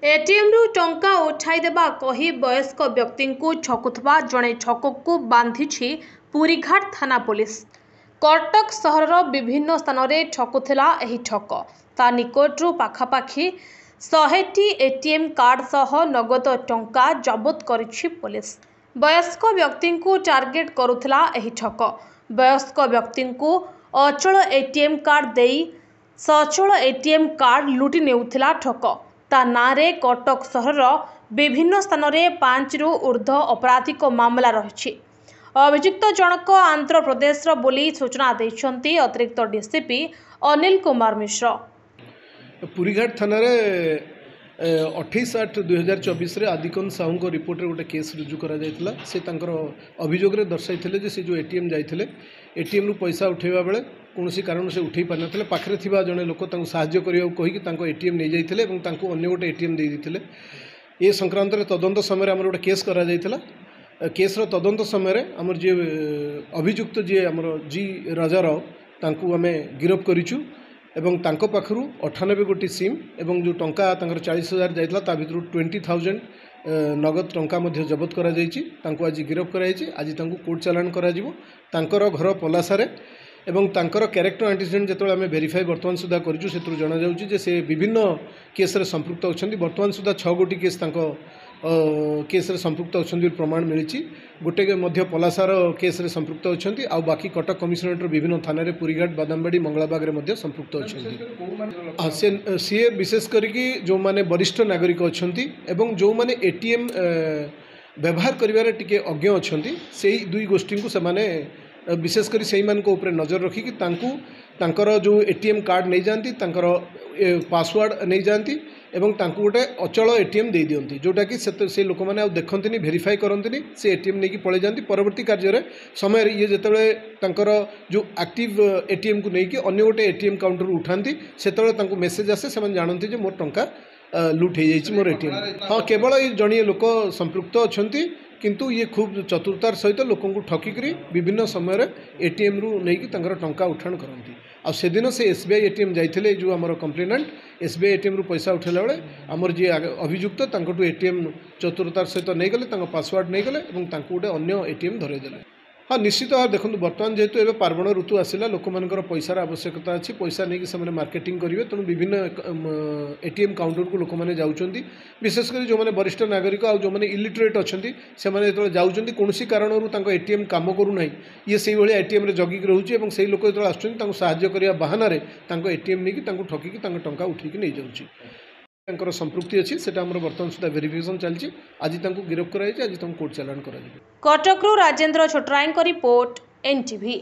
ATM रु टंका उठाईदेवा कही वयस्क व्यक्ति को छकुवा जड़े छक को बांधि पुरीघाट थाना पुलिस। कटक सहर विभिन्न स्थान में ठकुला ठक ता निकटू पाखापाखि 100टी एटीएम कार्ड सह नगद टंका जबत करिछि पुलिस। वयस्क व्यक्ति को टार्गेट करुथिला एही ठक। वयस्क व्यक्ति को अचल एटीएम कार्ड देई सचल एटीएम कार्ड लुटि नेउथिला ठक। ता नारे कटक सहर विभिन्न स्थान में 5 रु ऊर्ध्व आपराधिक मामला रही। अभियुक्त जनक आंध्र प्रदेश बोली सूचना देइछन्ती अतिरिक्त डीसीपी अनिल कुमार मिश्र। पुरीघाट थाना 28/8/2024 आदिकन साहू को रिपोर्ट गोटे केस रुजु करा जायतिला। से तांकर अभियोग दर्शाई से जो एटीएम जाइथिले एटीएम रु पैसा उठेबा बेले कौनसी कारण से उठे पार नथिले पाखरे थिबा जने लोक तांको सहाय्य करिया कहि कि तांको एटीएम नै जाइथिले एवं तांको अन्य गोटे एटीएम दे दिथिले। ए संक्रांत रे तदंत समय हमर गोटे केस करा जायतिला। केस रो तदंत समय हमर जे अभियुक्त जे हमर जी राजा राव तांको आमे गिरफ करिछु एवं तांको पाखरु 98 गोटी सिम एवं जो टंका तांकर 40,000 जाइतला ता भितरु 20,000 नगद टंका मध्य जबत करा जाइछि। तांको आज गिरफ करा जाइछि। आज तांको कोर्ट चालान करा जिवो। तांकर घर पलासारे एवं तांकर कैरेक्टर एंटीसीडेंट जेतोळे आमे वेरीफाई वर्तमान सुधा करिछु सेतरु जणा जाउछि जे से विभिन्न केस रे संपृक्त अछन्ती। वर्तमान सुधा 6 गोटी केस तांको केस रे संपृक्त अछन्ती प्रमाण मिलिछि। गोटे मध्य पलासार केस रे संपृक्त अछन्ती आ बाकी कटक कमिशनरेट विभिन्न थाना रे पुरीघाट बादामबाड़ी मंगलाबाग रे मध्य संपृक्त अछन्ती। से सीए विशेष करिकि जो माने वरिष्ठ नागरिक अछन्ती एवं जो माने एटीएम व्यवहार करिवारे टिके अज्ञ अछन्ती सेही दुई गोष्ठी को से माने विशेष करी सेही मान को ऊपर नजर रखी कि तांकर जो एटीएम कार्ड नहीं जानती तांकर पासवर्ड नहीं जानती एवं तांको गोटे अचल एटीएम दे दियंती जोटा कि से लोक मैंने देखते भेरीफाई करते से एटीएम नहीं पड़े जाती। परवर्ती कार्य समय ये जिते तांकर जो एक्टिव एटीएम को लेकिन अन्य गोटे एटीएम काउंटर उठाती से मेसेज आसे से जानते जे मोर टंका लुट हो जाइए मोर एटीएम। हाँ केवल ये जड़िए लोक संपृक्त अच्छा किंतु ये खूब चतुरतार सहित लोक ठकिकी विभिन्न समय एटीएम रु नहीं टंका उठाण करती। आ से दिन से एसबीआई एटीएम जाइए जो आमर कंप्लेनेंट एसबीआई एटीएम रु पैसा उठेला बेले आमर जी अभियुक्त तांकटू एटीएम चतुरतार सहित नहीं गले पासवर्ड नहीं गले गोटे अन्य एटीएम धरईदेले। हाँ निश्चित भाव देखो बर्तमान जेहेतु एवं पार्वण ऋतु आसला लोक मानकर पैसार आवश्यकता अच्छी पैसा नहीं कि मार्केटिंग करेंगे तेणु विभिन्न एटीएम काउंटर को लोक मैंने जाऊँगी विशेषकर जो मैंने वरिष्ठ नागरिक आ जो मैंने इलिटरेट अच्छा से जाऊँगी कौन कारण एटीएम कम करूना ये से भाई एटीएम जगिक रोचे से लोक जो आसाज्य करने बाहाना एटीएम नहीं ठकिकी टंका उठेकी नहीं जाऊँगी संपृक्ति अच्छी से बर्तमान सुधा वेरिफिकेशन चलती। आज गिरफ्त कराई आज कोर्ट चालान करा। कटकरू राजेंद्र छोटराय रिपोर्ट एनटीवी।